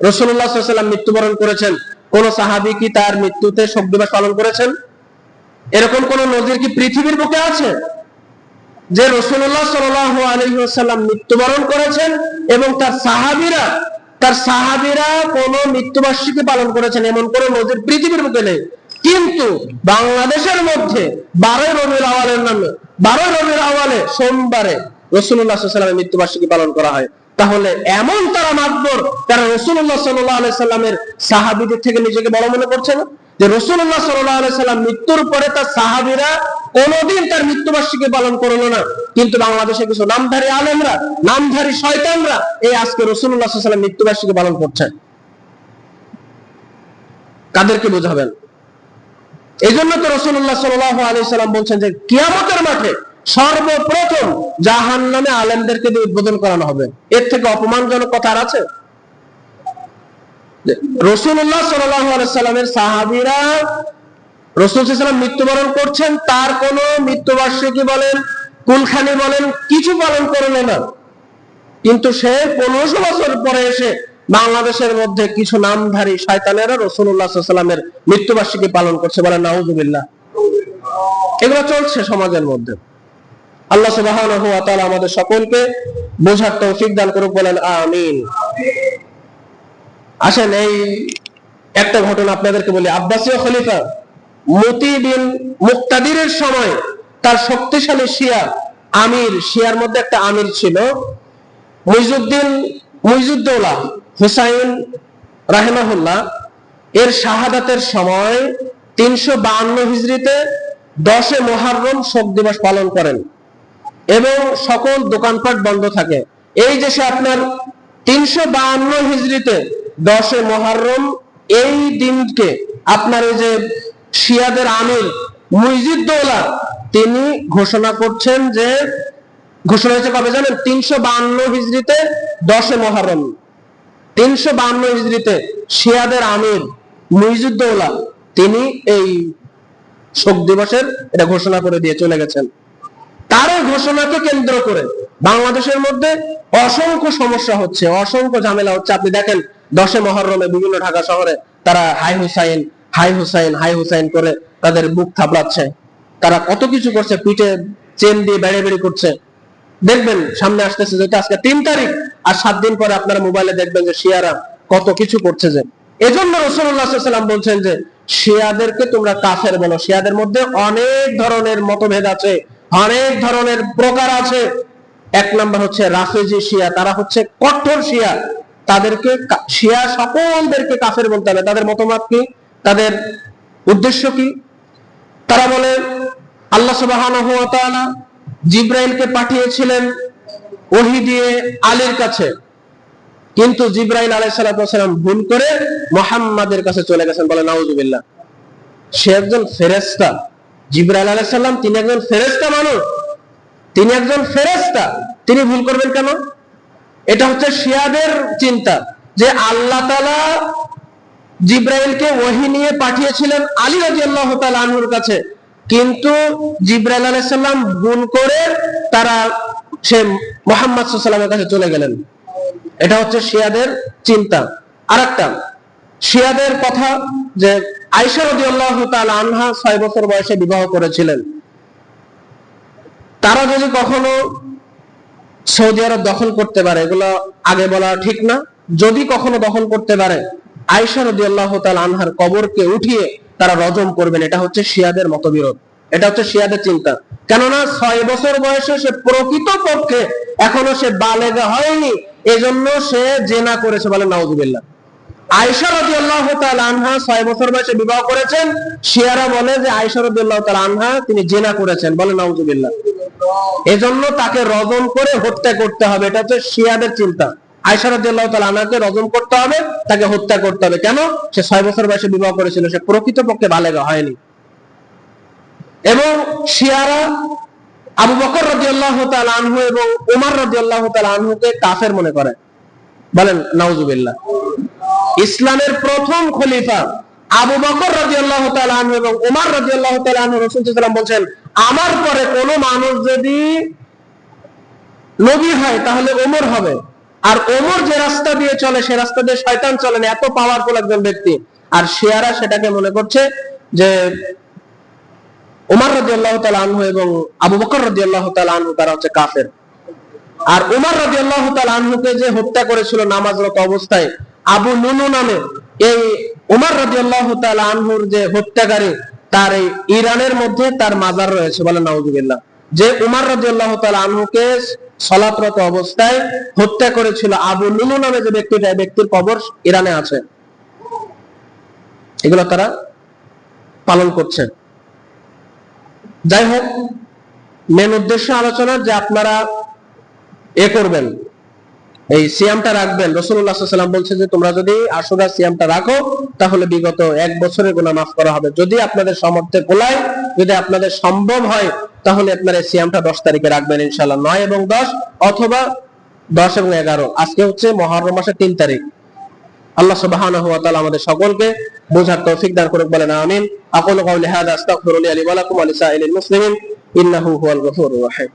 রাসূলুল্লাহ সাল্লাল্লাহু আলাইহি ওয়াসাল্লাম মৃত্যুবরণ করেছেন, কোন সাহাবী কি তার মৃত্যুতে শোক দিবস পালন করেছেন? এরকম কোন নজির কি পৃথিবীর বুকে আছে যে রাসূলুল্লাহ সাল্লাল্লাহু আলাইহি ওয়াসাল্লাম মৃত্যুবরণ করেছেন এবং তার সাহাবীরা কোন মৃত্যুবার্ষিকী পালন করেছেন? এমন কোন নজির পৃথিবীর বুকে নেই। কিন্তু বাংলাদেশের মধ্যে 12 রবিউল আউয়ালের নামে 12 রবিউল আউয়ালে সোমবারে রাসূলুল্লাহ সাল্লাল্লাহু আলাইহি ওয়াসাল্লামের মৃত্যুবার্ষিকী পালন করা হয়। তাহলে এমন তারা মাতবর, তারা রাসূলুল্লাহ সাল্লাল্লাহু আলাইহি সাল্লামের সাহাবীদের থেকে নিজেকে বড় মনে করছে না? যে রাসূলুল্লাহ সাল্লাল্লাহু আলাইহি সাল্লাম মৃত্যুর পরে তার সাহাবীরা কোনদিন তার মৃত্যুবার্ষিকী পালন করলো না, কিন্তু বাংলাদেশে কিছু নামধারী আলেমরা, নামধারী শয়তানরা এই আজকে রাসূলুল্লাহ সাল্লাল্লাহু আলাইহি সাল্লাম মৃত্যুবার্ষিকী পালন করছে। কাদেরকে বোঝাবেন? এই জন্য তো রাসূলুল্লাহ সাল্লাল্লাহু আলাইহি সাল্লাম বলছেন যে কিয়ামতের মাঠে সর্বপ্রথম জাহান্নামে আলেমদেরকে দিয়ে উদ্বোধন করানো হবে। এর থেকে অপমানজনক কথা আর আছে? রাসূলুল্লাহ সাল্লাল্লাহু আলাইহি সাল্লামের সাহাবীরা রাসূল সাল্লাল্লাহু আলাইহি সাল্লাম মৃত্যুবরণ করছেন, তার কোনো মৃত্যুবার্ষিকী বলেন, কুলখানি বলেন, কিছু পালন করলো না। কিন্তু সে 1500 বছর পরে এসে বাংলাদেশের মধ্যে কিছু নামধারী শয়তানেরা রাসূলুল্লাহ সাল্লাল্লাহু আলাইহি সাল্লামের মৃত্যুবার্ষিকী পালন করছে, বলে নাউযুবিল্লাহ। এগুলো চলছে সমাজের মধ্যে। আল্লাহ সুবহানাহু ওয়া তাআলা আমাদের সকলকে বোঝার তৌফিক দান করুক, বলেন আমিন। আসেন এই একটা ঘটনা আপনাদেরকে বলি। আব্বাসীয় খলিফা মতি বিন মুক্তাদিরের সময় তার শক্তিশালী শিয়া আমির, শিয়ার মধ্যে একটা আমির ছিল মুইজুদ্দৌলা হুসাইন রাহিমাহুল্লাহ। এর শাহাদাতের সময় 352 হিজরিতে 10 মুহররম শোক দিবস পালন করেন এবং সকল দোকানপাট বন্ধ থাকে। এই যে সে আপনার 352 হিজরিতে 10 মুহররম এই দিনকে আপনার এই যে শিয়াদের আমির মুইজুদ্দৌলা তিনি ঘোষণা করছেন, যে ঘোষণা হয়েছে কবে জানেন? 352 হিজরিতে 10 মুহররম। 352 হিজরিতে শিয়াদের আমির মুইজুদ্দৌলা তিনি এই শোক দিবসের এটা ঘোষণা করে দিয়ে চলে গেছেন। তার ঘোষণাকে কেন্দ্র করে বাংলাদেশের মধ্যে অসংখ্য সমস্যা হচ্ছে, অসংখ্য ঝামেলা হচ্ছে। আপনি দেখেন 10 মুহররমে বিভিন্ন ঢাকা শহরে তারা হাই হুসাইন হাই হুসাইন হাই হুসাইন করে তাদের বুক থাপড়াচ্ছে, তারা কত কিছু করছে, পিঠে চেন দিয়ে বেড়ে বেড়ে করছে। দেখবেন সামনে আসতেছে যেটা আজকে 3 তারিখ, আর 7 দিন পরে আপনারা মোবাইলে দেখবেন যে শিয়ারা কত কিছু করছে। যে এজন্য রাসূলুল্লাহ সাল্লাল্লাহু আলাইহি ওয়াসাল্লাম বলছেন যে শিয়াদেরকে তোমরা কাফের বলো। শিয়াদের মধ্যে অনেক ধরনের মতভেদ আছে, অনেক ধরনের প্রকার আছে। এক নাম্বার হচ্ছে রাফেজি শিয়া, তারা হচ্ছে কঠোর শিয়া। তাদেরকে শিয়া সকলদেরকে কাফের বলতে হবে। তাদের মতবাদ কি? তাদের উদ্দেশ্য কি? তারা বলে আল্লাহ সুবহানাহু ওয়া তাআলা জিবরাইলকে পাঠিয়েছিলেন ওহী দিয়ে আলীর কাছে, কিন্তু জিবরাইল আলাইহিস সালাম ভুল করে মুহাম্মাদের কাছে চলে গেছেন, বলে নাউযুবিল্লাহ। সে একজন ফেরেশতা, জিবরাইল আলাইহিস সালাম তিনি একজন ফেরেশতা মানুষ, তিনি একজন ফেরেশতা, তিনি ভুল করবেন কেন? এটা হচ্ছে শিয়াদের চিন্তা যে আল্লাহ তাআলা জিবরাইলকে ওহী নিয়ে পাঠিয়েছিলেন আলী রাদিয়াল্লাহু তাআলা আনহুর কাছে, কিন্তু জিবরাইল আলাইহিস সালাম ভুল করে তারা সে মুহাম্মদ সাল্লাল্লাহু আলাইহি ওয়াসাল্লামের কাছে চলে গেলেন। এটা হচ্ছে শিয়াদের চিন্তা। আরেকটা শিয়াদের কথা যে আয়েশা রাদিয়াল্লাহু তাআলা আনহা 6 বছর বয়সে বিবাহ করেছিলেন। তারা যদি কখনো সৌদি আরব দখল করতে পারে, এগুলো আগে বলা ঠিক না, যদি কখনো দখল করতে পারে আয়েশা রাদিয়াল্লাহু তাআলা আনহার কবরকে উঠিয়ে তারা রজম করবেন। এটা হচ্ছে শিয়াদের মতবিরোধ, এটা হচ্ছে শিয়াদের চিন্তা। কেননা 6 বছর বয়সে সে প্রকৃত পক্ষে এখনো সে বালেগা হয়নি, এজন্য সে জিনা করেছে, বলে নাউযুবিল্লাহ। আয়েশা রাদিয়াল্লাহু তাআলা আনহা 6 বছর বয়সে বিবাহ করেছেন, শিয়ারা বলে যে আয়েশা রাদিয়াল্লাহু তাআলা আনহা তিনি জিনা করেছেন, বলে নাউযুবিল্লাহ। এজন্য তাকে রজম করে হত্যা করতে হবে, এটা হচ্ছে শিয়াদের চিন্তা। আয়েশা রাদিয়াল্লাহু তাআলা আনহাকে রজম করতে হবে, তাকে হত্যা করতে হবে। কেন? সে 6 বছর বয়সে বিবাহ করেছিল, সে প্রকৃতপক্ষে বালেগা হয়নি। এবং শিয়ারা আবু বকর রাদিয়াল্লাহু তাআলা আনহু এবং উমর রাদিয়াল্লাহু তাআলা আনহুকে কাফের মনে করে। বলেন নাউজুবিল্লাহ। ইসলামের প্রথম খলিফা আবু বকর রাদিয়াল্লাহু তাআলা আনহু এবং উমর রাদিয়াল্লাহু তাআলা আনহু, রাসূল সাল্লাল্লাহু আলাইহি ওয়াসাল্লাম বলেন, আমার পরে কোন মানুষ যদি নবী হয় তাহলে ওমর হবে। আর ওমর যে রাস্তা দিয়ে চলে সে রাস্তা দিয়ে শয়তান চলে না, এত পাওয়ারফুল একজন ব্যক্তি। আর শিয়ারা সেটাকে মনে করছে যে উমর রাদিয়াল্লাহু তাআলা আনহু এবং আবু বকর রাদিয়াল্লাহু তাআলা আনহু তারা হচ্ছে কাফের। আর উমর রাদিয়াল্লাহু তাআলা আনহুকে যে হত্যা করেছিল নামাজরত অবস্থায় আবু লুলু নামে, এই উমর রাদিয়াল্লাহু তাআলা আনহুর যে হত্যাকারী, তার এই ইরানের মধ্যে তার মাজার রয়েছে। বলেন নাউজুবিল্লাহ। যে উমর রাদিয়াল্লাহু তাআলা আনহুকে সালাতরত অবস্থায় হত্যা করেছিল আবু লুলু নামে যে ব্যক্তিটা, ব্যক্তির কবর ইরানে আছে। এগুলো তারা পালন করছে। যাই হোক, মেন উদ্দেশ্য আলোচনার যে আপনারা করবেন, এই সিয়ামটা রাখবেন। রাসূলুল্লাহ সাল্লাল্লাহু আলাইহি ওয়াসাল্লাম বলছে যে তোমরা যদি আশুরা সিয়ামটা রাখো তাহলে বিগত 1 বছরের গুনাহ মাফ করা হবে। যদি আপনাদের সামর্থ্যে কোলায়, যদি আপনাদের সম্ভব হয়, তাহলে আপনারা সিয়ামটা 10 তারিখে রাখবেন ইনশাআল্লাহ। 9 এবং 10 অথবা 10 এবং 11। আজকে হচ্ছে মুহররম মাসের 3 তারিখ। আল্লাহ সুবহানাহু ওয়া তাআলা আমাদের সকলকে বোঝার তৌফিক দান করুক। বলেন আমিন। আকুলু কাওলি হাযা আস্তাগফিরুল্লাহ লি ওয়া লাকুম ওয়া লিসাইরিল মুসলিমিন ইন্নাহু হুয়াল গফুরুর রহিম।